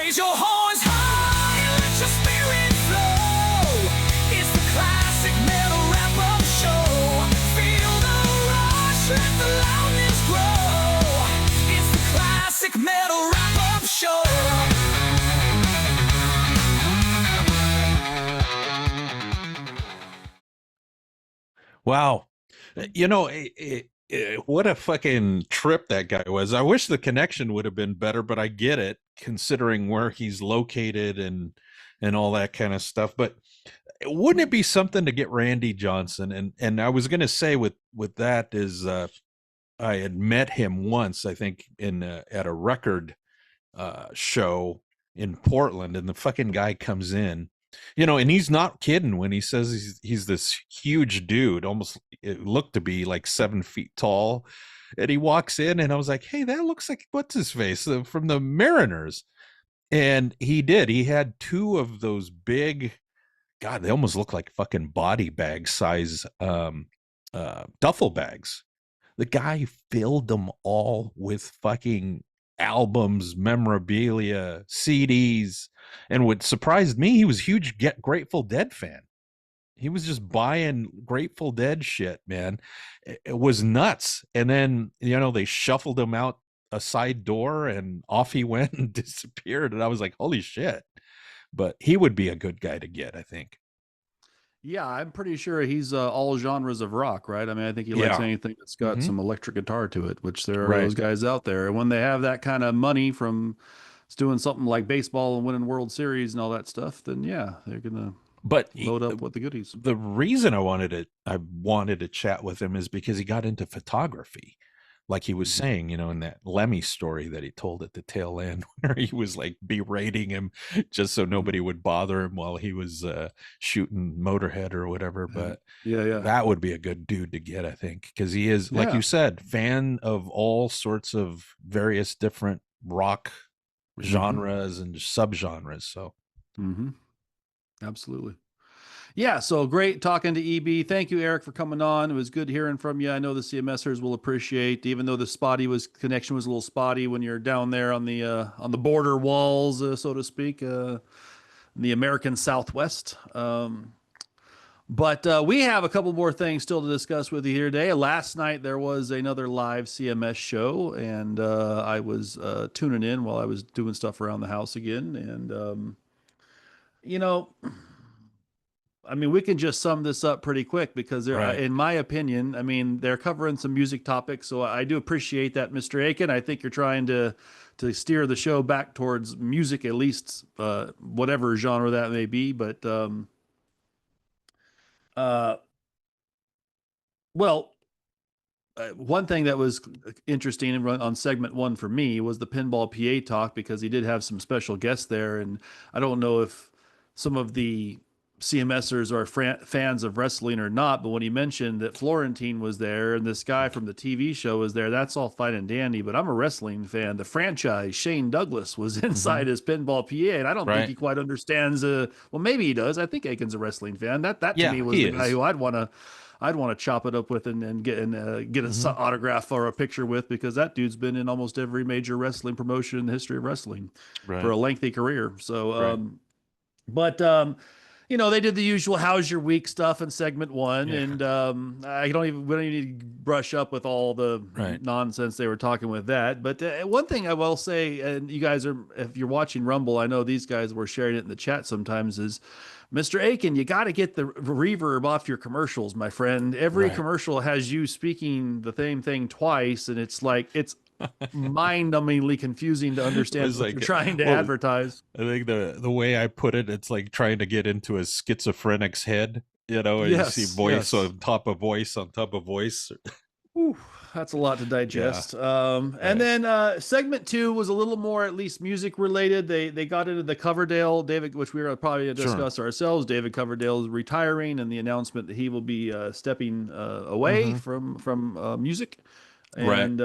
Raise your horns high and let your spirit flow. It's the classic metal wrap-up show. Feel the rush, let the loudness grow. It's the classic metal wrap-up show. Wow. You know, what a fucking trip that guy was. I wish the connection would have been better, but I get it considering where he's located and all that kind of stuff. But wouldn't it be something to get Randy Johnson? And I was going to say with that is I had met him once, I think in at a record show in Portland, and the fucking guy comes in, you know, and he's not kidding when he says he's this huge dude, almost it looked to be like 7 feet tall, and he walks in, and I was like, hey, that looks like what's his face from the Mariners, and he had two of those big, God, they almost look like fucking body bag size duffel bags. The guy filled them all with fucking albums, memorabilia, CDs, and what surprised me, he was a huge Grateful Dead fan. He was just buying Grateful Dead shit, man. It was nuts. And then, you know, they shuffled him out a side door and off he went and disappeared. And I was like, holy shit. But he would be a good guy to get, I think. Yeah, I'm pretty sure he's all genres of rock, right? I mean, I think he likes anything that's got some electric guitar to it, which there are those guys out there. And when they have that kind of money from doing something like baseball and winning World Series and all that stuff, then yeah, they're gonna load up with the goodies. The reason I wanted to chat with him is because he got into photography. Like he was saying, you know, in that Lemmy story that he told at the tail end, where he was like berating him just so nobody would bother him while he was shooting Motorhead or whatever. But that would be a good dude to get, I think, because he is, like you said, fan of all sorts of various different rock genres and subgenres. So, absolutely. Yeah, so great talking to EB. Thank you, Eric, for coming on. It was good hearing from you. I know the CMSers will appreciate, even though the connection was a little spotty when you're down there on the border walls, so to speak, in the American Southwest. But we have a couple more things still to discuss with you here today. Last night there was another live CMS show, and I was tuning in while I was doing stuff around the house again, and you know. I mean, we can just sum this up pretty quick because they're, in my opinion, I mean, they're covering some music topics. So I do appreciate that, Mr. Aiken. I think you're trying to steer the show back towards music, at least whatever genre that may be. But, one thing that was interesting on segment one for me was the Pinball PA talk, because he did have some special guests there. And I don't know if some of the CMSers are fans of wrestling or not, but when he mentioned that Florentine was there and this guy from the TV show was there, that's all fine and dandy, but I'm a wrestling fan. The franchise, Shane Douglas, was inside his Pinball PA, and I don't think he quite understands, well, maybe he does. I think Aiken's a wrestling fan. That to me was the guy who I'd want to chop it up with and get an autograph or a picture with, because that dude's been in almost every major wrestling promotion in the history of wrestling for a lengthy career. So, you know, they did the usual "How's your week" stuff in segment one, and we don't even need to brush up with all the nonsense they were talking with that. But one thing I will say, and you guys if you're watching Rumble, I know these guys were sharing it in the chat sometimes, is Mr. Aiken, you got to get the reverb off your commercials, my friend. Every commercial has you speaking the same thing twice, and it's like it's mind-numbingly confusing to understand what you're trying to advertise. I think the way I put it, it's like trying to get into a schizophrenic's head, you know, and you see voice on top of voice on top of voice. Ooh, that's a lot to digest. And then segment two was a little more, at least music related. They got into the Coverdale, David, which we are probably going to discuss ourselves. David Coverdale is retiring, and the announcement that he will be stepping away from music. And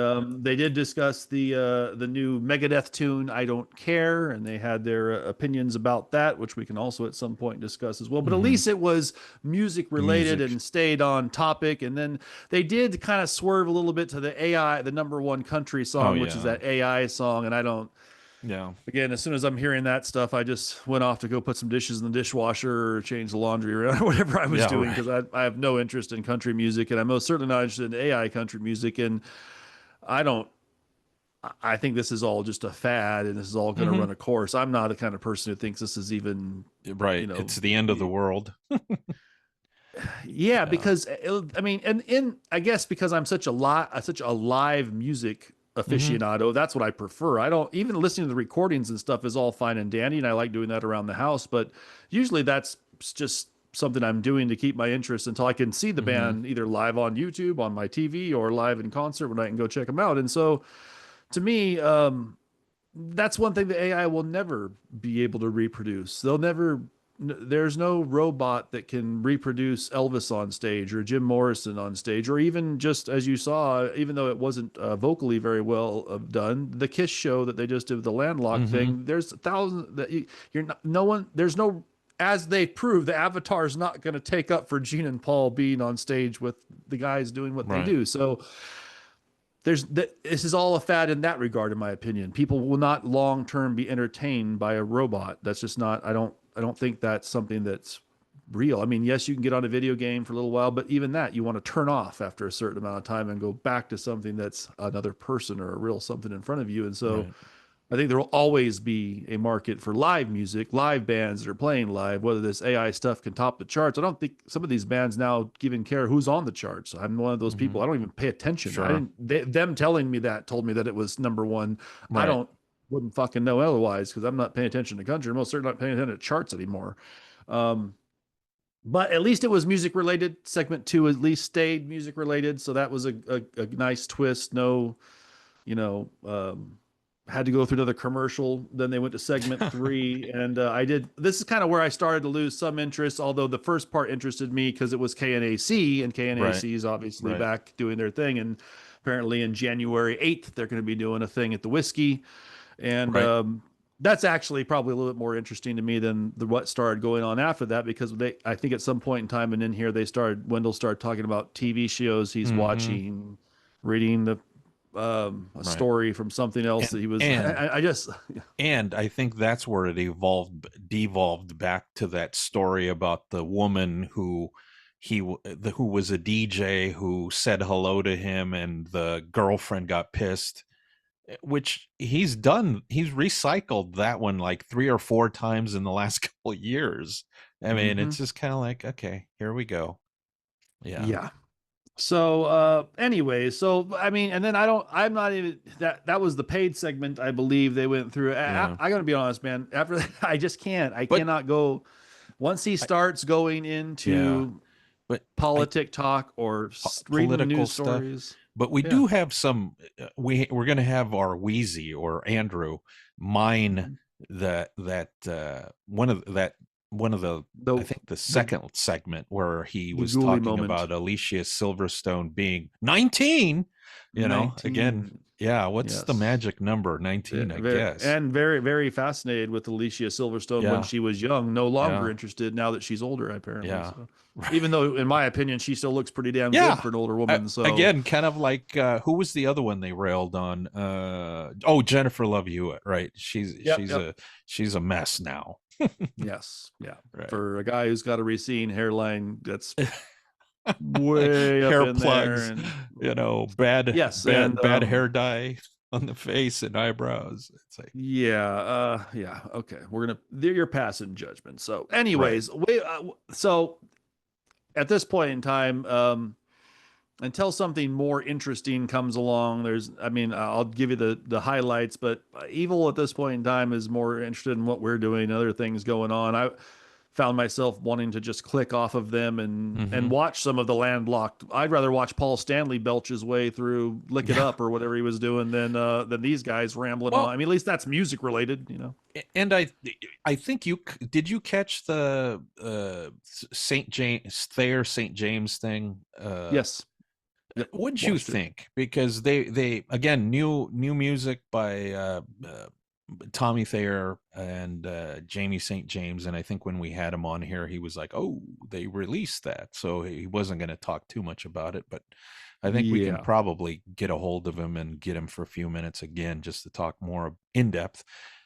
they did discuss the new Megadeth tune, "I Don't Care," and they had their opinions about that, which we can also at some point discuss as well. But at least it was music related and stayed on topic. And then they did kind of swerve a little bit to the AI, the number one country song, which is that AI song. And I don't Yeah. again, as soon as I'm hearing that stuff, I just went off to go put some dishes in the dishwasher or change the laundry around, whatever I was Yeah. doing, Right. because I have no interest in country music, and I'm most certainly not interested in AI country music. And I don't, I think this is all just a fad and this is all going to Hmm. run a course. I'm not the kind of person who thinks this is even, you Right. know, It's the end of the world. yeah, Yeah. because I mean, and in I guess because I'm such a live music Hmm. aficionado, that's what I prefer. I don't even listening to the recordings and stuff is all fine and dandy, and I like doing that around the house. But usually that's just something I'm doing to keep my interest until I can see the Hmm. band either live on YouTube, on my TV, or live in concert when I can go check them out. And so to me, that's one thing that AI will never be able to reproduce. There's no robot that can reproduce Elvis on stage or Jim Morrison on stage, or even just as you saw, even though it wasn't vocally very well done, the Kiss show that they just did with the Landlocked Hmm. thing. There's thousands that you're not, no one, there's no, as they prove, the avatar is not going to take up for Gene and Paul being on stage with the guys doing what they Right. do. So this is all a fad in that regard, in my opinion. People will not long term be entertained by a robot. That's just not. I don't think that's something that's real. I mean, yes, you can get on a video game for a little while, but even that you want to turn off after a certain amount of time and go back to something that's another person or a real something in front of you. And so Right. I think there will always be a market for live music, live bands that are playing live, whether this AI stuff can top the charts. I don't think some of these bands now even care who's on the charts. I'm one of those Hmm. people. I don't even pay attention. I Sure. didn't, them telling me that told me that it was number one. I Right. don't, wouldn't fucking know otherwise because I'm not paying attention to country. I'm most certainly not paying attention to charts anymore. Um, but at least it was music related. Segment two at least stayed music related. So that was a nice twist. No, you know, had to go through another commercial. Then they went to segment three, and I did. This is kind of where I started to lose some interest. Although the first part interested me because it was KNAC, and Right. KNAC is obviously Right. back doing their thing. And apparently, in January 8th, they're going to be doing a thing at the Whiskey, and Right. that's actually probably a little bit more interesting to me than what started going on after that because I think at some point in time and in here Wendell started talking about TV shows he's Hmm. watching, reading a Right. story from something else And that he was. and I just and I think that's where it devolved back to that story about the woman who who was a DJ who said hello to him and the girlfriend got pissed, which he's recycled that one like 3 or 4 times in the last couple of years. I mean, hmm it's just kind of like, okay, here we go. Yeah. yeah. So anyway, so I mean, and then I'm not even that was the paid segment I believe they went through. Yeah. I gotta be honest, man. After that, I just can't. I But cannot go once he I, starts going yeah, into but I politic talk or reading political news stuff. stories. But we Yeah. do have some. We're going to have our Wheezy or Andrew mine Mhm. one of the, The I think the the second segment where he the was Ghoulie talking moment. about Alicia Silverstone being 19. Again, 19. yeah. What's the Yes. magic number? 19, I guess. Very fascinated with Alicia Silverstone when Yeah, she was young. No longer yeah, interested now that she's older, apparently. yeah. So, even though, in my opinion, she still looks pretty damn good Yeah. for an older woman. So, Again, kind of like who was the other one they railed on? Oh, Jennifer Love Hewitt, right? yep, yep, She's a mess now. yes, yeah. Right. For a guy who's got a receding hairline, that's way up Hair in there. plugs, And yes, and bad hair dye on the face and eyebrows. It's like, yeah, okay. You're passing judgment. So, right. anyways, so at this point in time, until something more interesting comes along, I mean, I'll give you the highlights, but Evil at this point in time is more interested in what we're doing, other things going on. I found myself wanting to just click off of them and Hmm. watch some of the Landlocked. I'd rather watch Paul Stanley belch his way through Lick It Yeah. Up or whatever he was doing than these guys rambling on. Well, I mean, at least that's music related. and I think did you catch the St. James thing? Yes. Yep. What'd you Watched it. think? Because they again new music by Tommy Thayer and Jamie St. James, and I think when we had him on here, he was like, "Oh, they released that," so he wasn't going to talk too much about it. But I think we can Yeah. probably get a hold of him and get him for a few minutes again just to talk more in depth.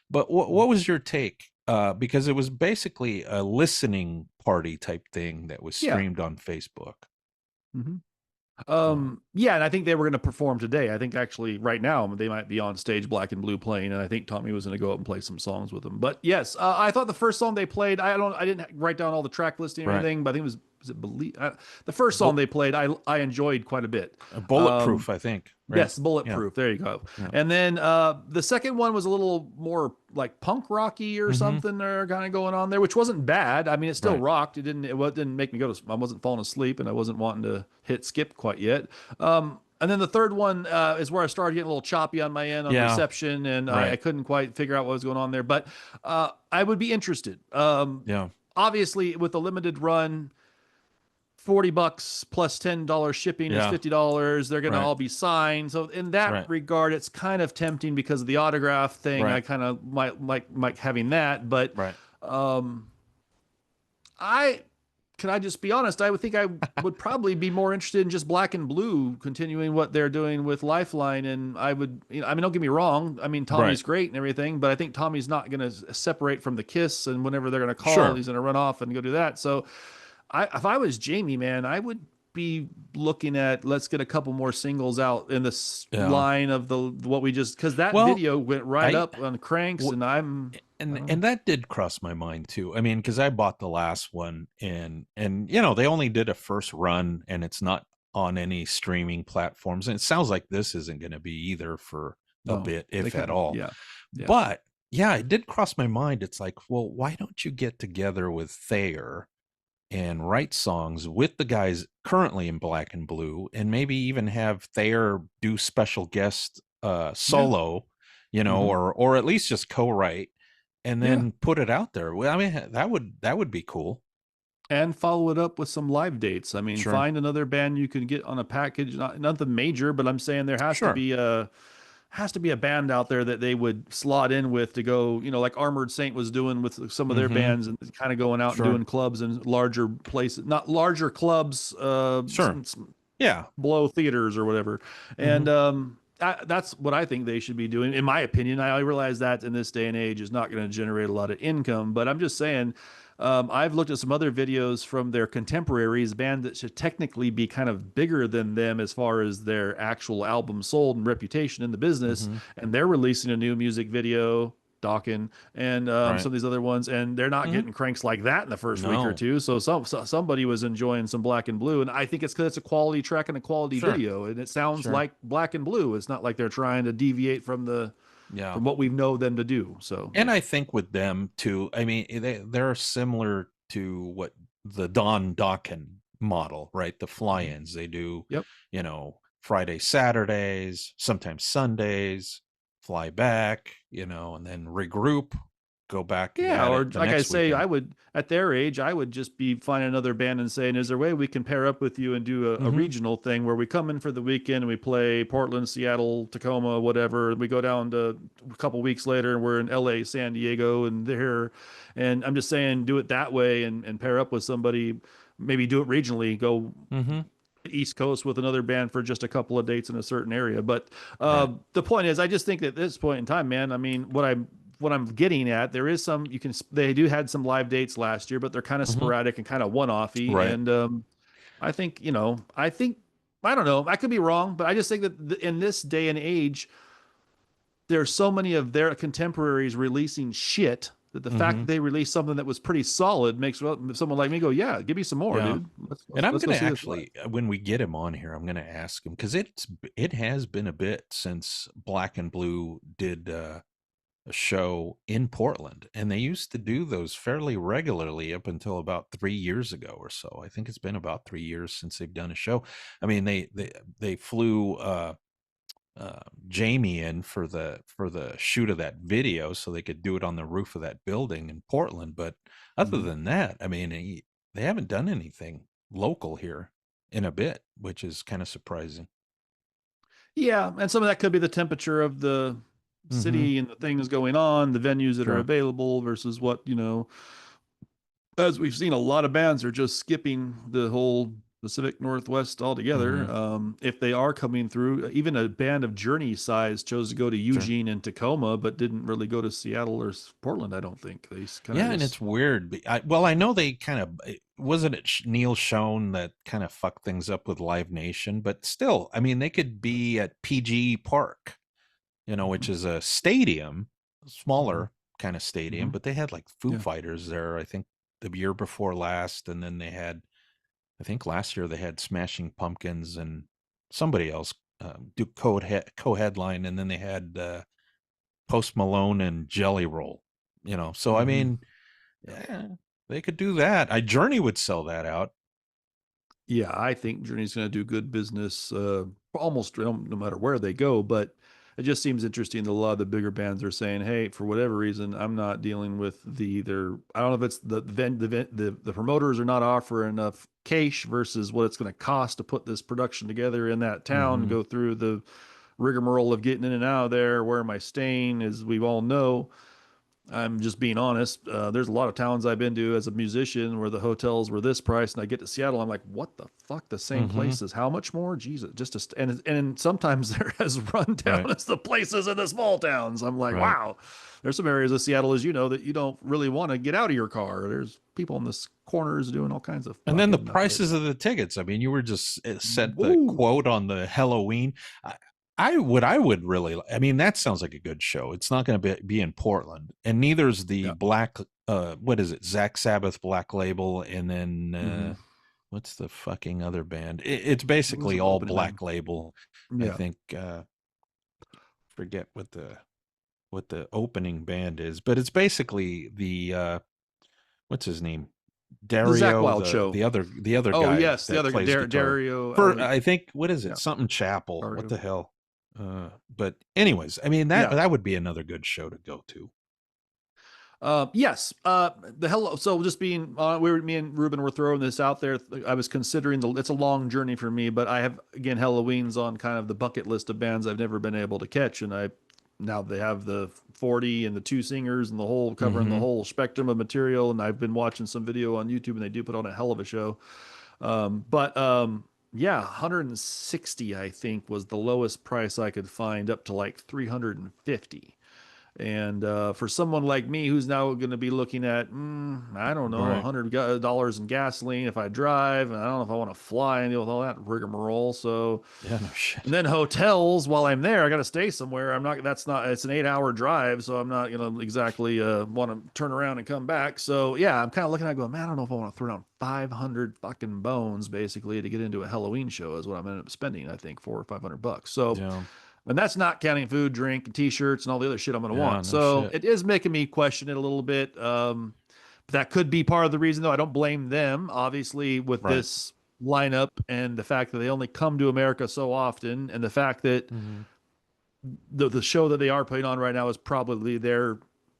But what was your take? Because it was basically a listening party type thing that was Yeah. streamed on Facebook. Hmm. Uh, Yeah, and I think they were going to perform today. I think actually right now they might be on stage Black and Blue playing, and I think Tommy was going to go up and play some songs with them. But yes, I thought the first song they played, I didn't write down all the track listing or right. anything, but I think it was it Believe, the first song they played, I enjoyed quite a bit. Bulletproof, I think. Right. Yes, Yeah. Bulletproof. There you go. Yeah. And then the second one was a little more like punk rocky or Mm-hmm. something or kind of going on there, which wasn't bad. I mean, it still Right. rocked. It didn't make me go to. I wasn't falling asleep, and I wasn't wanting to hit skip quite yet. And then the third one is where I started getting a little choppy on my end on Yeah. reception, and I Right. couldn't quite figure out what was going on there. But I would be interested. Yeah. Obviously, with a limited run, $40 plus $10 shipping is Yeah. $50. They're going to Right. all be signed. So in that Right. regard, it's kind of tempting because of the autograph thing. I Right. kind of might like having that, but Right. I can I just be honest? I would think I would probably be more interested in just Black and Blue continuing what they're doing with Lifeline. And I would, I mean, don't get me wrong. I mean, Tommy's Right. great and everything, but I think Tommy's not going to separate from the Kiss. And whenever they're going to call, Sure. he's going to run off and go do that. So if I was Jamie, man, I would be looking at let's get a couple more singles out in this Yeah. line of the what we just because that Well, video went right I- up on Cranks, and I'm and that did cross my mind too. I mean, because I bought the last one, and they only did a first run, and it's not on any streaming platforms, and it sounds like this isn't going to be either for a no, bit, they if at kinda- all. Yeah, yeah. But yeah, it did cross my mind. It's like, well, why don't you get together with Thayer and write songs with the guys currently in Black and Blue, and maybe even have Thayer do special guest solo, Mhm. or at least just co-write, and Yeah. then put it out there. Well, I mean, that would be cool. And follow it up with some live dates. I mean, Sure. find another band you can get on a package. Nothing major, but I'm saying there has Sure. to be a band out there that they would slot in with to go, like Armored Saint was doing with some of their Mhm. bands and kind of going out Sure. and doing clubs in larger places, not larger clubs, Sure. Yeah. below theaters or whatever. And that's what I think they should be doing. In my opinion, I realize that in this day and age is not going to generate a lot of income, but I'm just saying, I've looked at some other videos from their contemporaries, band that should technically be kind of bigger than them as far as their actual album sold and reputation in the business, and they're releasing a new music video. Dawkins and Right. some of these other ones, and they're not getting cranks like that in the first week or No. two. So somebody was enjoying some Black and Blue, and I think it's because it's a quality track and a quality Sure. video, and it sounds Sure. like Black and Blue. It's not like they're trying to deviate from Yeah. from what we know them to do. So And I think with them too, I mean, they're similar to what the Don Dokken model, right? The fly-ins. They do, Yep. Friday, Saturdays, sometimes Sundays, fly back, and then regroup, go back. yeah, at or it the like I next say, weekend. I would at their age, I would just be finding another band and saying, "Is there a way we can pair up with you and do a Mhm. regional thing where we come in for the weekend and we play Portland, Seattle, Tacoma, whatever, and we go down to a couple weeks later and we're in LA, San Diego, and they're, and I'm just saying, do it that way and pair up with somebody, maybe do it regionally, go Mhm. East Coast with another band for just a couple of dates in a certain area. But Right. the point is, I just think that at this point in time, man, I mean, what I'm getting at, there is some they do had some live dates last year, but they're kind of sporadic and kind of one-offy. Right. And I think I don't know, I could be wrong, but I just think that in this day and age, there's so many of their contemporaries releasing shit that the fact that they released something that was pretty solid makes someone like me go, yeah, give me some more, Yeah. dude. And I'm let's go going to see this actually, when we get him on here, I'm going to ask him, because it has been a bit since Black and Blue did a show in Portland, and they used to do those fairly regularly up until about 3 years ago or so. I think it's been about 3 years since they've done a show. I mean, they flew Jamie in for the shoot of that video so they could do it on the roof of that building in Portland. But other Mhm. than that, I mean, they haven't done anything local here in a bit, which is kind of surprising. Yeah, and some of that could be the temperature of the city and the things going on, the venues that are Sure. available versus what, as we've seen, a lot of bands are just skipping the whole Pacific Northwest altogether. If they are coming through, even a band of Journey size chose to go to Eugene and Tacoma, but didn't really go to Seattle or Portland. I don't think they kind of Yeah, and it's weird. Well, I know they kind of wasn't it Neil Schon that kind of fucked things up with Live Nation, but still, I mean, they could be at PG Park, which is a stadium, smaller kind of stadium, but they had like Foo Fighters there, I think the year before last, and then they had, I think last year they had Smashing Pumpkins and somebody else do co-headline, and then they had Post Malone and Jelly Roll, So I mean, yeah, they could do that. Journey would sell that out. Yeah, I think Journey's going to do good business almost no matter where they go. But it just seems interesting that a lot of the bigger bands are saying, "Hey, for whatever reason, I'm not dealing with I don't know if it's the promoters are not offering enough cash versus what it's going to cost to put this production together in that town, go through the rigmarole of getting in and out of there. Where am I staying? As we all know." I'm just being honest. There's a lot of towns I've been to as a musician where the hotels were this price, and I get to Seattle, I'm like, what the fuck? The same places? How much more? Jesus, and sometimes they're as run down as the places in the small towns. I'm like, wow. There's some areas of Seattle, as you know, that you don't really want to get out of your car. There's people in the corners doing all kinds of. And then the prices of the tickets. I mean, you were just said the quote on the Halloween. I would really, I mean, that sounds like a good show. It's not going to be in Portland, and neither's the Black, what is it? Zach Sabbath Black Label. And then, what's the fucking other band? It's basically all Black Label. I think, forget what the opening band is, but it's basically the, what's his name? Dario, the Zach Wild show. The other guy. Oh yes, the other guy, Dario. I think, what is it? Something Chapel. Dario. What the hell? But anyways, I mean that would be another good show to go to. Yes. The hello. So just being, me and Ruben were throwing this out there. I was considering it's a long journey for me, but I have, again, Halloween's on kind of the bucket list of bands I've never been able to catch. And now they have the 40 and the two singers and the whole covering the whole spectrum of material. And I've been watching some video on YouTube, and they do put on a hell of a show. Yeah, 160, I think, was the lowest price I could find, up to like 350. And for someone like me who's now going to be looking at, I don't know, $100 in gasoline if I drive, and I don't know if I want to fly and deal with all that rigmarole. So, yeah, no shit. And then hotels while I'm there, I got to stay somewhere. It's an 8-hour drive, so I'm not going to exactly want to turn around and come back. So, yeah, I'm kind of looking at it going, man, I don't know if I want to throw down 500 fucking bones basically to get into a Halloween show is what I'm going to end up spending, I think, $400 or $500. So, yeah. And that's not counting food, drink, and T-shirts and all the other shit I'm going to want. So it is making me question it a little bit. But that could be part of the reason, though. I don't blame them, obviously, with this lineup and the fact that they only come to America so often, and the fact that the show that they are putting on right now is probably their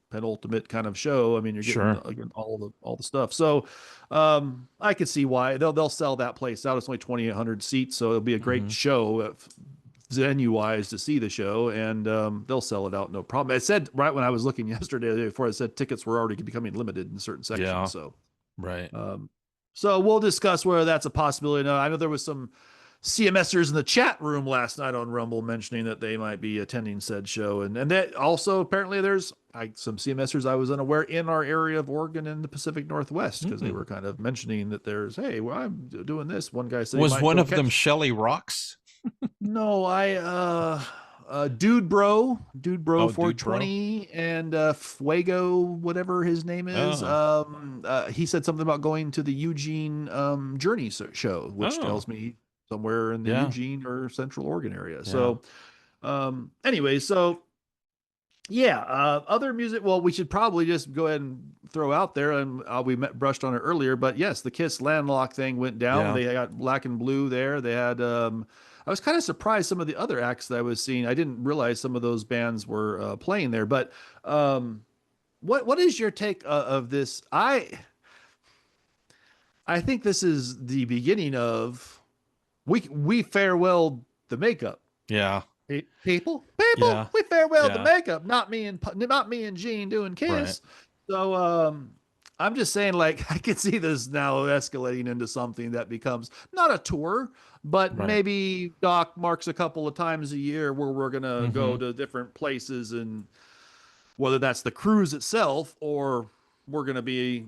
penultimate kind of show. I mean, you're getting again, all the stuff. So I could see why they'll sell that place out. It's only 2,800 seats, so it'll be a great show. Venue wise to see the show, and they'll sell it out no problem. I said right when I was looking yesterday before, I said tickets were already becoming limited in certain sections. Yeah. So so we'll discuss whether that's a possibility. Now, I know there was some CMSers in the chat room last night on Rumble mentioning that they might be attending said show, and that also apparently there's some CMSers I was unaware in our area of Oregon and the Pacific Northwest, because they were kind of mentioning that there's, hey, well, I'm doing this. One guy said, was one of them Shelly Rocks? No, Dude Bro 420 and Fuego, whatever his name is. He said something about going to the Eugene Journey show, which tells me somewhere in the Eugene or Central Oregon area. So anyway, so other music. Well, we should probably just go ahead and throw out there, and we brushed on it earlier, but yes, the Kiss Landlocked thing went down. They got Black and Blue there. They had I was kind of surprised some of the other acts that I was seeing. I didn't realize some of those bands were playing there. But what is your take of this? I think this is the beginning of we farewell the makeup. Yeah. People, we farewell the makeup. Not me and Gene doing Kiss. Right. So I'm just saying, like, I can see this now escalating into something that becomes not a tour, but Right. maybe Doc marks a couple of times a year where we're gonna go Mm-hmm. to different places, and whether that's the cruise itself or we're gonna be,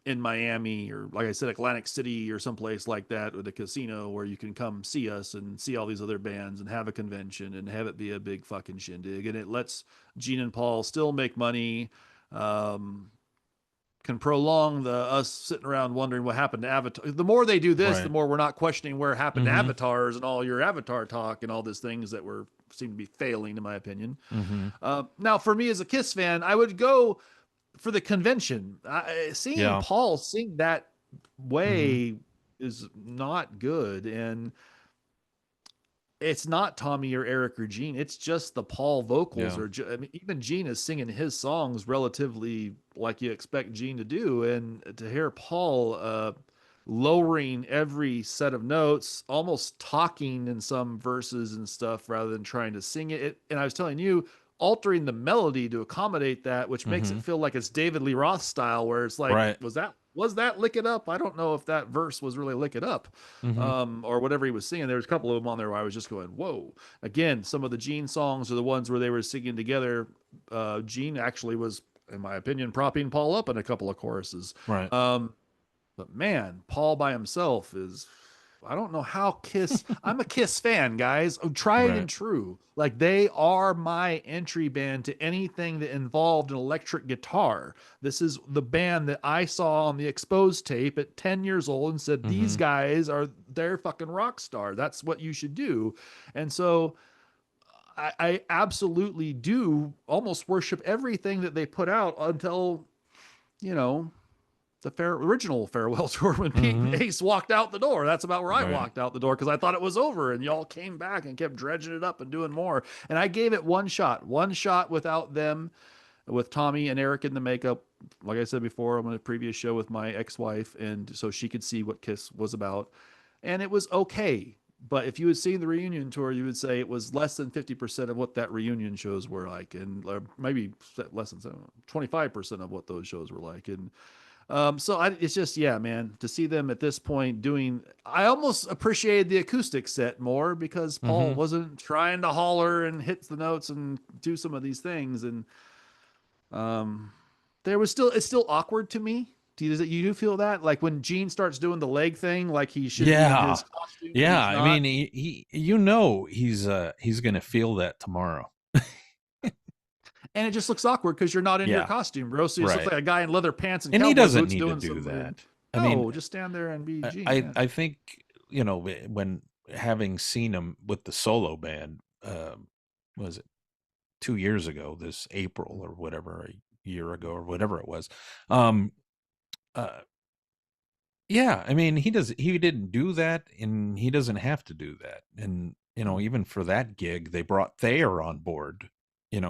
in Miami or, like I said, Atlantic City or someplace like that with a casino where you can come see us and see all these other bands and have a convention and have it be a big fucking shindig. And it lets Gene and Paul still make money. Um, can prolong the us sitting around wondering what happened to Avatar. The more they do this, the Right. more we're not questioning where happened to Mm-hmm. avatars and all your Avatar talk and all these things that were seem to be failing, in my opinion. Mm-hmm. Now, for me as a Kiss fan, I would go for the convention. Seeing Yeah. Paul sing that Mm-hmm. way is not good, and it's not Tommy or Eric or Gene. It's just the Paul vocals, Yeah. or I mean, even Gene is singing his songs relatively like you expect Gene to do, and to hear Paul lowering every set of notes, almost talking in some verses and stuff rather than trying to sing it. And I was telling you, altering the melody to accommodate that, which makes Mm-hmm. it feel like it's David Lee Roth style, where it's like, Right. was that Lick It Up? I don't know if that verse was really Lick It Up, Mm-hmm. or whatever he was singing. There was a couple of them on there where I was just going, whoa. Again, some of the Gene songs are the ones where they were singing together. Gene actually was, in my opinion, propping Paul up in a couple of choruses. Right. But man, Paul by himself is, I don't know how Kiss, I'm a Kiss fan, guys. Oh, tried Right. and true. Like, they are my entry band to anything that involved an electric guitar. This is the band that I saw on the Exposed tape at 10 years old and said, these Mm-hmm. guys are, they're fucking rock star. That's what you should do. And so I absolutely do almost worship everything that they put out until, you know, the original farewell tour when Pete and Mm-hmm. Ace walked out the door. That's about where I Right. walked out the door because I thought it was over, and y'all came back and kept dredging it up and doing more. And I gave it one shot without them, with Tommy and Eric in the makeup. Like I said before, on a previous show with my ex-wife, and so she could see what Kiss was about, and it was okay. But if you had seen the reunion tour, you would say it was less than 50% of what that reunion shows were like, and maybe less than 25% of what those shows were like. And it's just, yeah, man, to see them at this point doing, I almost appreciated the acoustic set more because Paul Mm-hmm. wasn't trying to holler and hit the notes and do some of these things. And it's still awkward to me. You do feel that? Like when Gene starts doing the leg thing, like he should be in Yeah. his costume and Yeah. he's I not. mean, he's gonna feel that tomorrow. And it just looks awkward because you're not in your Yeah. costume, bro. So you just look Right. like a guy in leather pants and And he cowboy doesn't boots need to doing do something. that. I mean, No, just stand there and be Gene. I Yeah. I think, when having seen him with the solo band, was it 2 years ago, this April or whatever, a year ago or whatever it was. Um, uh, yeah, I mean, he didn't do that, and he doesn't have to do that. And even for that gig, they brought Thayer on board,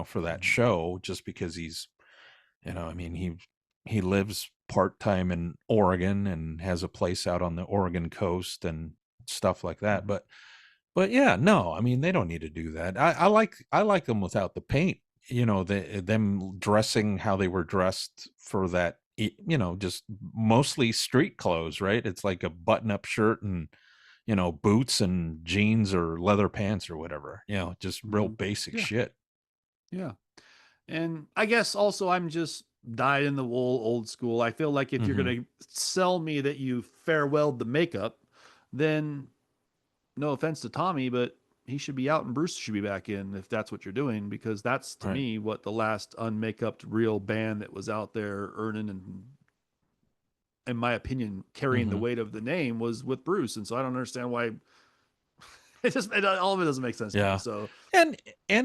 for that show, just because I mean, he lives part-time in Oregon and has a place out on the Oregon coast and stuff like that. Mhm. But yeah, no, I mean, they don't need to do that. I like them without the paint. Them dressing how they were dressed for that. Just mostly street clothes, right? It's like a button-up shirt and boots and jeans or leather pants or whatever. Just real Mhm. basic Yeah. shit. Yeah. And I guess also I'm just dyed in the wool old school. I feel like if you're Hmm. going to sell me that you farewelled the makeup, then no offense to Tommy, but he should be out and Bruce should be back in if that's what you're doing, because that's to Right. me what the last unmakeup real band that was out there earning and, in my opinion, carrying the Hmm. weight of the name was with Bruce. And so I don't understand why all of it doesn't make sense to me. Yeah. So And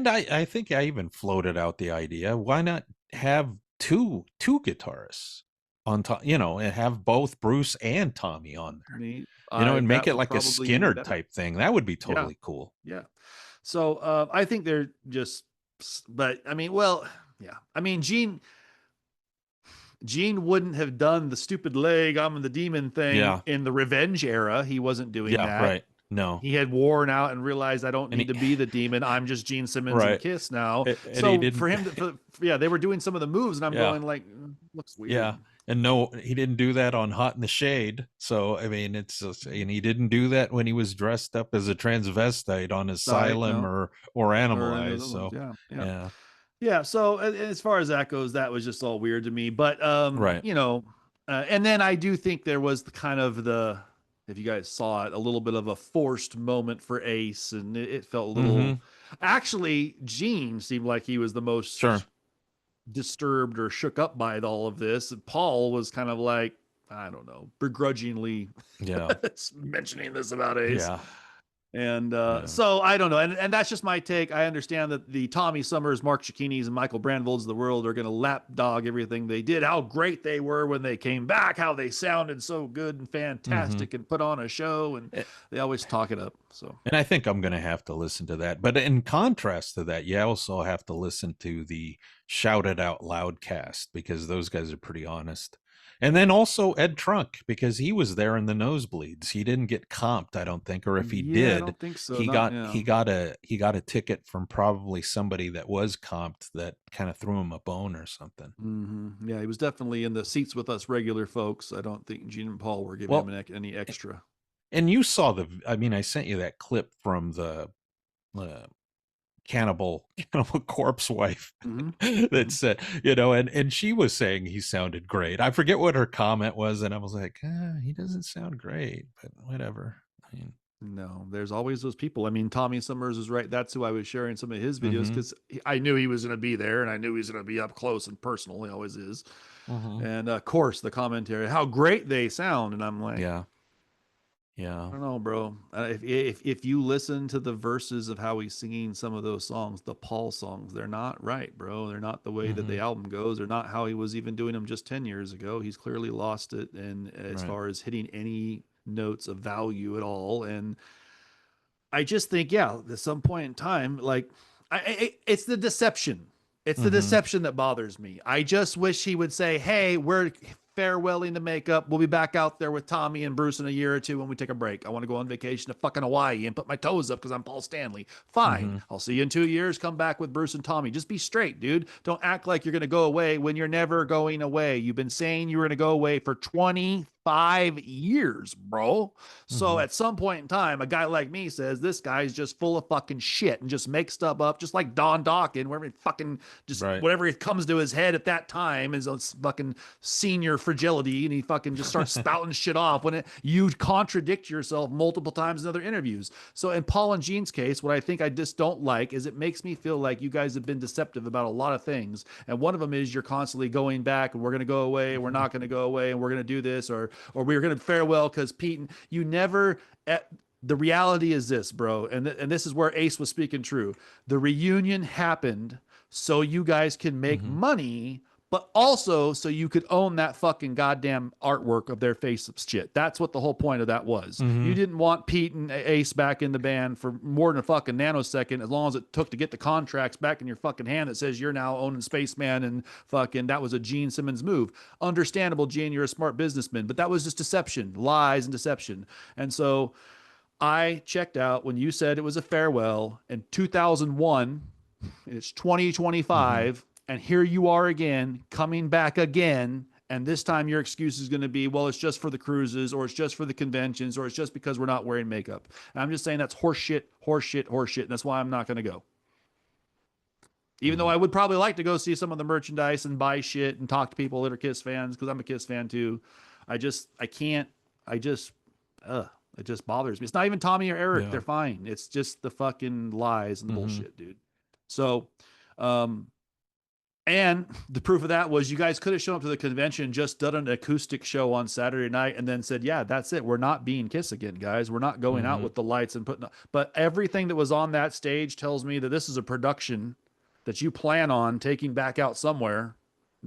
I think I even floated out the idea, why not have two guitarists on top, and have both Bruce and Tommy on there, me, and make that it would like a probably be Skinner better. type thing. That would be Yeah. totally cool. Yeah. So I think they're just, but I mean, well, yeah. I mean, Gene wouldn't have done the stupid leg, I'm the demon thing Yeah. in the Revenge era. He wasn't doing Yeah, that. right. No. He had worn out and realized I don't And need to be the demon. I'm just Gene Simmons and right. Kiss now. And he So didn't. for him, yeah, they were doing some of the moves, and I'm Yeah. going like, looks weird. Yeah. And no, he didn't do that on Hot in the Shade. So I mean, and he didn't do that when he was dressed up as a transvestite on Right, Asylum no, or or any of Animalize. the ones. So Yeah, yeah. yeah, Yeah, so as far as that goes, that was just all weird to me. But right. and then I do think there was the kind of the, if you guys saw it, a little bit of a forced moment for Ace, and it felt a little. Mm-hmm. Actually, Gene seemed like he was the Sure. most disturbed or shook up by all of this. Paul was kind of like, I don't know, begrudgingly Yeah. mentioning this about Ace. Yeah. And Yeah. so I don't know. And that's just my take. I understand that the Tommy Summers, Mark Cicchinis, and Michael Brandvolds of the world are going to lapdog everything they did, how great they were when they came back, how they sounded so good and Mm-hmm. fantastic and put on a show. And they always talk it up. So, And I think I'm going to have to listen to that. But in contrast to that, you also have to listen to the Shout It Out Loud cast because those guys are pretty honest. And then also Ed Trunk because he was there in the nosebleeds. He didn't get comped, I don't think, or if he yeah, I did, don't think so. he Not, got yeah. he got a ticket from probably somebody that was comped that kind of threw him a bone or something. Mm-hmm. Yeah, he was definitely in the seats with us regular folks. I don't think Gene and Paul were giving Well, him any extra. and you saw I mean, I sent you that clip from the uh, cannibal corpse wife Mm-hmm. that Mm-hmm. said, and she was saying he sounded great. I forget what her comment was, and I was like, he doesn't sound great, but whatever. I mean, No, there's always those people. I mean, Tommy Summers is right. That's who I was sharing some of his videos mm-hmm, because I knew he was going to be there and I knew he was going to be up close and personal. He always is. mm-hmm. And of course, the commentary, how great they sound. And I'm like, Yeah, yeah, I don't know, bro. If you listen to the verses of how he's singing some of those songs, the Paul songs, they're not right, bro. They're not the way that mm-hmm, the album goes. They're not how he was even doing them just 10 years ago. He's clearly lost it. And as right, far as hitting any notes of value at all. And I just think, yeah, at some point in time, like, it's the deception. It's the mm-hmm, deception that bothers me. I just wish he would say, "Hey, we're farewelling the makeup. We'll be back out there with Tommy and Bruce in a year or two when we take a break. I want to go on vacation to fucking Hawaii and put my toes up because I'm Paul Stanley. Fine, mm-hmm, I'll see you in 2 years. Come back with Bruce and Tommy. Just be straight, dude. Don't act like you're gonna go away when you're never going away. You've been saying you were gonna go away for 25 years, bro. So mm-hmm. at some point in time, a guy like me says this guy's just full of fucking shit and just makes stuff up, just like Don Dawkins, wherever he fucking just Right. whatever comes to his head at that time is a fucking senior fragility, and he fucking just starts spouting shit off when you contradict yourself multiple times in other interviews. So in Paul and Gene's case, what I think I just don't like is it makes me feel like you guys have been deceptive about a lot of things, and one of them is you're constantly going back and we're going to go away, we're not going to go away, and we're going to do this, or we're going to farewell because Pete. You never. The reality is this, bro, and this is where Ace was speaking true. The reunion happened so you guys can make Mm-hmm. money, but also so you could own that fucking goddamn artwork of their face shit. That's what the whole point of that was. Mm-hmm. You didn't want Pete and Ace back in the band for more than a fucking nanosecond, as long as it took to get the contracts back in your fucking hand that says you're now owning Spaceman and fucking that was a Gene Simmons move. Understandable, Gene, you're a smart businessman, but that was just deception, lies and deception. And so I checked out when you said it was a farewell in 2001. It's Mm-hmm. 2025, and here you are again, coming back again. And this time your excuse is going to be, well, it's just for the cruises, or it's just for the conventions, or it's just because we're not wearing makeup. And I'm just saying that's horseshit, horseshit, horseshit. And that's why I'm not going to go. Even though Mm-hmm. I would probably like to go see some of the merchandise and buy shit and talk to people that are Kiss fans, because I'm a Kiss fan too. I can't, I just, it just bothers me. It's not even Tommy or Eric. Yeah. They're fine. It's just the fucking lies and the Mm-hmm. bullshit, dude. So, and the proof of that was you guys could have shown up to the convention, just done an acoustic show on Saturday night, and then said, yeah, that's it. We're not being Kiss again, guys. We're not going out Mm-hmm. with the lights and putting, but everything that was on that stage tells me that this is a production that you plan on taking back out somewhere.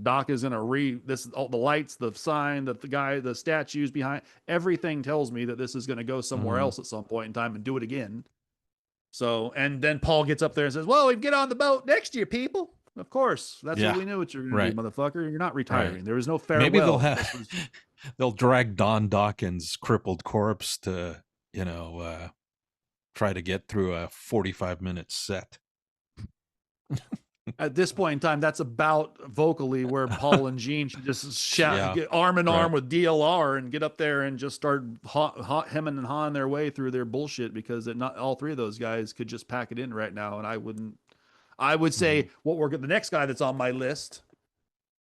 Doc is going to all the lights, the sign, the guy, the statues behind, everything tells me that this is going to go somewhere Mm-hmm. else at some point in time and do it again. So, and then Paul gets up there and says, well, we can get on the boat next year, people. Of course. That's Yeah. what we knew what you're going Right. to do, motherfucker. You're not retiring. Right. There was no farewell. Maybe they'll drag Don Dawkins' crippled corpse to, try to get through a 45-minute set. At this point in time, that's about vocally where Paul and Gene should just Yeah, get arm in right. arm with DLR and get up there and just start hemming and hawing their way through their bullshit, because not all three of those guys could just pack it in right now. And I would Mhm. say the next guy that's on my list,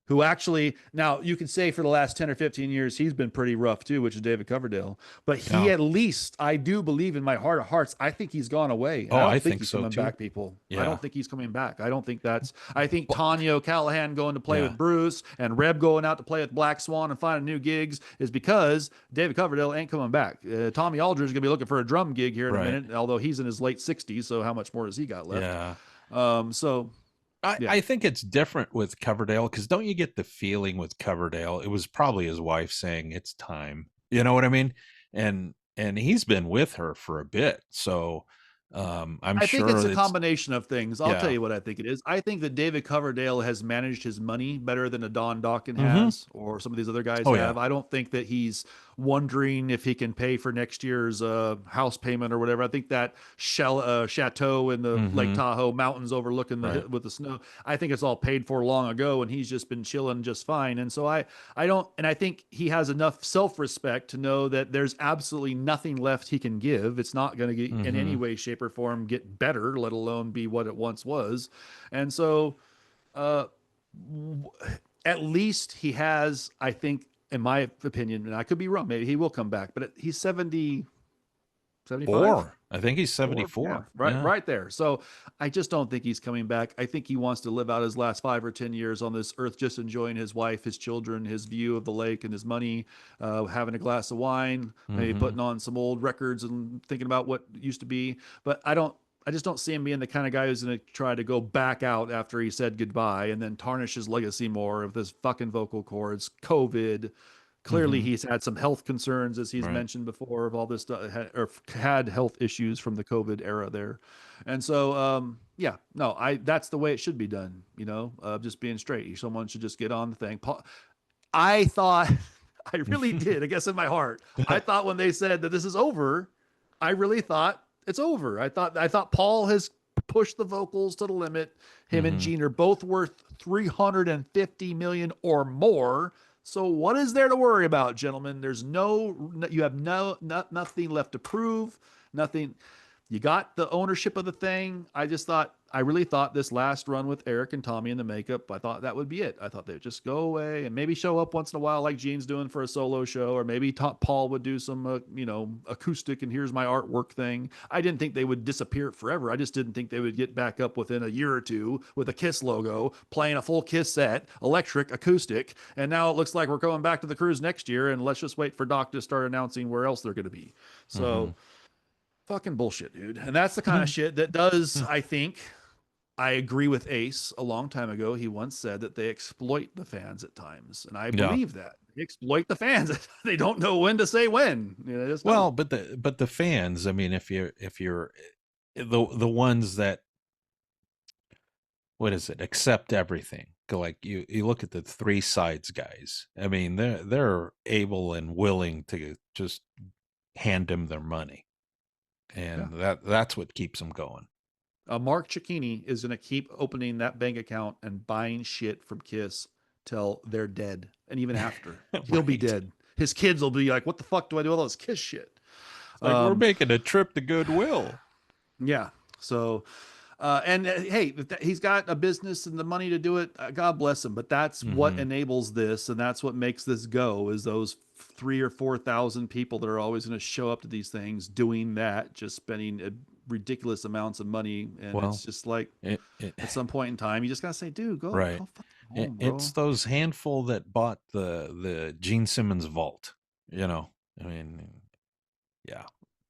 who actually, now you can say for the last 10 or 15 years, he's been pretty rough too, which is David Coverdale. But he, Yeah. at least, I do believe in my heart of hearts, I think he's gone away. And Oh, I don't I think think he's so coming too. back, people. I Yeah. don't think he's coming back. I think But- Tanya O'Callahan going to play Yeah. with Bruce and Reb going out to play with Black Swan and finding new gigs is because David Coverdale ain't coming back. Tommy Aldridge is going to be looking for a drum gig here in Right. a minute, although he's in his late 60s. So how much more has he got left? Yeah. So yeah. I think it's different with Coverdale, because don't you get the feeling with Coverdale, it was probably his wife saying it's time. You know what I mean? And he's been with her for a bit. So I'm I sure think it's a combination of things. I'll Yeah. tell you what I think it is. I think that David Coverdale has managed his money better than a Don Dawkin Mhm. has, or some of these other guys Oh, yeah. have. I don't think that he's wondering if he can pay for next year's house payment or whatever. I think that chateau in the Lake Mhm. Tahoe mountains overlooking the Right. with the snow, I think it's all paid for long ago, and he's just been chilling just fine. And so I don't, and I think he has enough self-respect to know that there's absolutely nothing left he can give. It's not going to get in any Mhm. way, shape, or form get better, let alone be what it once was. And so uh at least he has, I think, in my opinion, and I could be wrong, maybe he will come back, but he's 70, 75. I think he's 74. Yeah, right there. So I just don't think he's coming back. I think he wants to live out his last 5 or 10 years on this earth, just enjoying his wife, his children, his view of the lake, and his money, having a glass of wine, maybe Mhm. putting on some old records and thinking about what used to be. But I just don't see him being the kind of guy who's going to try to go back out after he said goodbye and then tarnish his legacy more of this fucking vocal cords, COVID. Clearly, Mhm. he's had some health concerns, as he's Right. mentioned before, of all this stuff, or had health issues from the COVID era there. And so, yeah, no, that's the way it should be done, just being straight. Someone should just get on the thing. I thought, I really did, I guess in my heart, I thought when they said that this is over, I really thought it's over. I thought Paul has pushed the vocals to the limit. Him and Mhm. Gene are both worth 350 million or more. So what is there to worry about, gentlemen? You have nothing left to prove, nothing. You got the ownership of the thing. I really thought this last run with Eric and Tommy in the makeup, I thought that would be it. I thought they would just go away and maybe show up once in a while like Gene's doing for a solo show, or maybe Paul would do some, acoustic and here's my artwork thing. I didn't think they would disappear forever. I just didn't think they would get back up within a year or two with a Kiss logo, playing a full Kiss set, electric, acoustic. And now it looks like we're going back to the cruise next year, and let's just wait for Doc to start announcing where else they're going to be. So, fucking bullshit, dude. And that's the kind of shit that does, I think, I agree with Ace a long time ago. He once said that they exploit the fans at times. And I Yeah. believe that. They exploit the fans. They don't know when to say when. They just don't. Well, but the fans, I mean, if you're the ones that, what is it, accept everything. Like you look at the Three Sides guys. I mean, they're able and willing to just hand him their money, and that's what keeps them going. Mark Cicchini is going to keep opening that bank account and buying shit from Kiss till they're dead. And even after, he'll be Right. dead. His kids will be like, what the fuck do I do with all this Kiss shit? Like, we're making a trip to Goodwill. Yeah. So, hey, he's got a business and the money to do it. God bless him. But that's what enables this, and that's what makes this go. Is those 3,000 or 4,000 people that are always going to show up to these things doing that, just spending ridiculous amounts of money, and Well, it's just like It, at some point in time, you just gotta say, "Dude, go, right. go fucking home, bro." It's those handful that bought the Gene Simmons vault. I mean, yeah.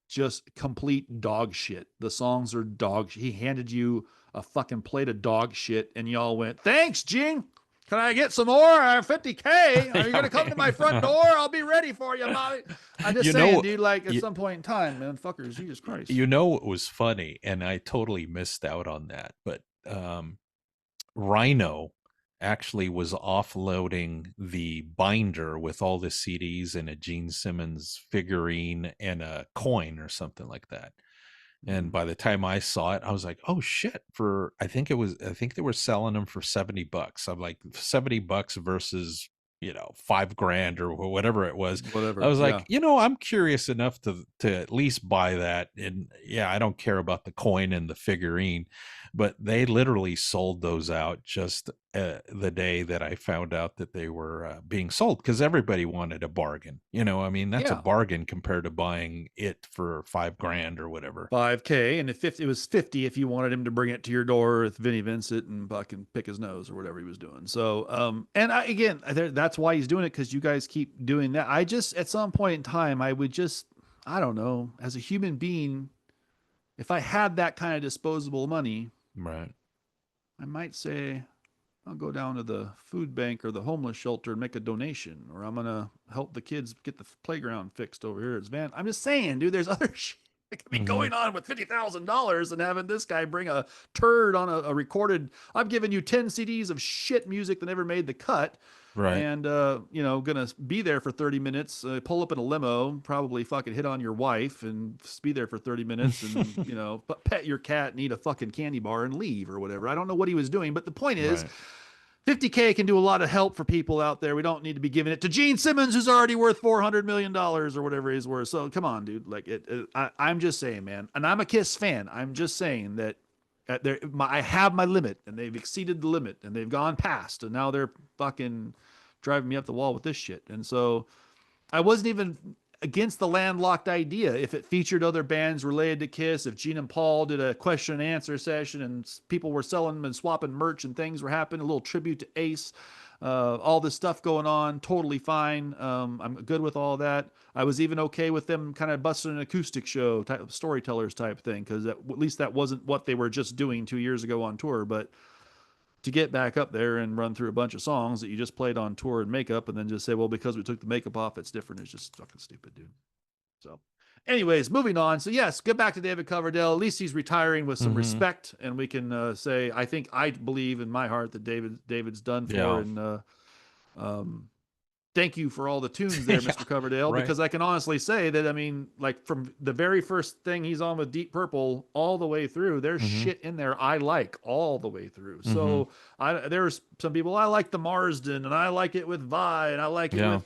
Just complete dog shit. The songs are dog shit. He handed you a fucking plate of dog shit, and y'all went, "Thanks, Gene. Can I get some more? I have 50K. Are you gonna come to my front door? I'll be ready for you, Bobby." I'm just saying, dude. Like at some point in time, man, fuckers, Jesus Christ. It was funny, and I totally missed out on that. But Rhino actually was offloading the binder with all the CDs and a Gene Simmons figurine and a coin or something like that. And by the time I saw it, I was like, "Oh shit!" I think they were selling them for $70. I'm like, $70 versus $5,000 or whatever it was. I Whatever. was Yeah. like, I'm curious enough to at least buy that. And yeah, I don't care about the coin and the figurine, but they literally sold those out just the day that I found out that they were being sold, because everybody wanted a bargain. I mean, that's a Yeah. bargain compared to buying it for $5,000 or whatever. 5K, and if 50, it was 50 if you wanted him to bring it to your door with Vinnie Vincent and fucking pick his nose or whatever he was doing. So, and again, that's why he's doing it, because you guys keep doing that. I just, at some point in time, I would just, I don't know, as a human being, if I had that kind of disposable money, Right. I might say, I'll go down to the food bank or the homeless shelter and make a donation, or I'm gonna help the kids get the playground fixed over here. It's Van. I'm just saying, dude. There's other shit that could be going on with $50,000 and having this guy bring a turd on a recorded. I've given you 10 CDs of shit music that never made the cut, Right. and gonna be there for 30 minutes, pull up in a limo, probably fucking hit on your wife and be there for 30 minutes, and pet your cat and eat a fucking candy bar and leave or whatever. I don't know what he was doing, but the point is, Right. 50K can do a lot of help for people out there. We don't need to be giving it to Gene Simmons, who's already worth $400 million or whatever he's worth. So come on, dude. Like I'm just saying, man, and I'm a Kiss fan. I'm just saying that I have my limit, and they've exceeded the limit, and they've gone past, and now they're fucking driving me up the wall with this shit. And so I wasn't even against the landlocked idea if it featured other bands related to Kiss. If Gene and Paul did a question and answer session and people were selling and swapping merch and things were happening, a little tribute to Ace, all this stuff going on, totally fine. I'm good with all that. I was even okay with them kind of busting an acoustic show type, storytellers type thing, because at least that wasn't what they were just doing 2 years ago on tour. But to get back up there and run through a bunch of songs that you just played on tour and makeup, and then just say, well, because we took the makeup off, it's different. It's just fucking stupid, dude. So anyways, moving on. So yes, get back to David Coverdale. At least he's retiring with some respect, and we can say, I believe in my heart that David's done for. Yeah. And thank you for all the tunes there, Mr. Coverdale, Right. because I can honestly say that, I mean, like from the very first thing he's on with Deep Purple all the way through, there's shit in there I like all the way through. So there's some people, I like the Marsden, and I like it with Vi, and I like it with,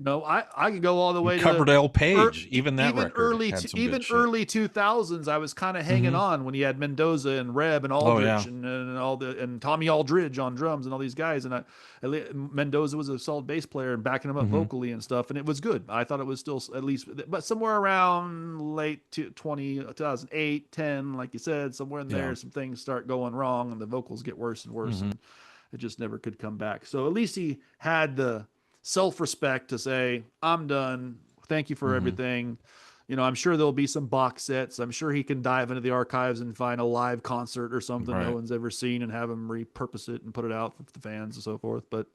I could go all the way Coverdale to Page, even that even record early, had some even good shit. early 2000s. I was kind of hanging on when he had Mendoza and Reb and Aldrich yeah. and all and Tommy Aldridge on drums and all these guys. And Mendoza was a solid bass player and backing him up vocally and stuff. And it was good. I thought it was still at least, but somewhere around late 2008, 10, like you said, somewhere in there, some things start going wrong and the vocals get worse and worse. And it just never could come back. So at least he had the self-respect to say, I'm done. Thank you for everything. I'm sure there'll be some box sets. I'm sure he can dive into the archives and find a live concert or something no one's ever seen and have him repurpose it and put it out for the fans and so forth. But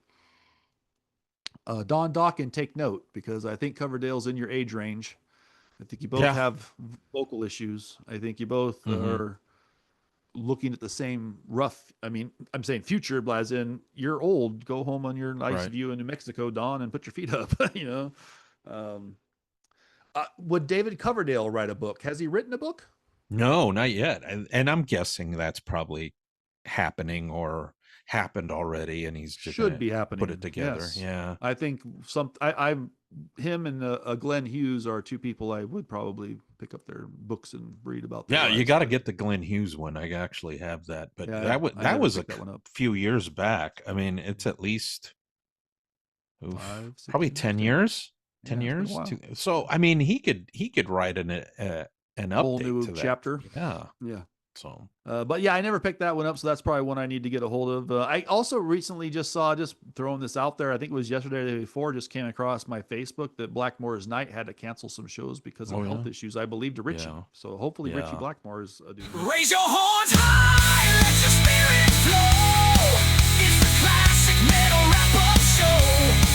Don Dawkins, take note, because I think Coverdale's in your age range. I think you both have vocal issues. I think you both are looking at the same rough, I mean, I'm saying future, but as in you're old, go home on your nice view in New Mexico, Don, and put your feet up, Would David Coverdale write a book? Has he written a book? No, not yet. And I'm guessing that's probably happening or happened already, and he's just should be happening. Put it together. Yes. Yeah. I think him and Glenn Hughes are two people I would probably pick up their books and read about. Yeah, you got to get the Glenn Hughes one. I actually have that, but that was a few years back. I mean, it's at least probably 10 years. 10 years. So I mean, he could write an update whole new to that chapter. Yeah. So, but yeah, I never picked that one up, so that's probably one I need to get a hold of. I also recently just throwing this out there, I think it was yesterday or the day before, just came across my Facebook that Blackmore's Night had to cancel some shows because of health issues, I believe, to Richie. Yeah. So hopefully Richie Blackmore is doing Raise your horns high, let your spirit flow. It's the classic metal wrap-up show.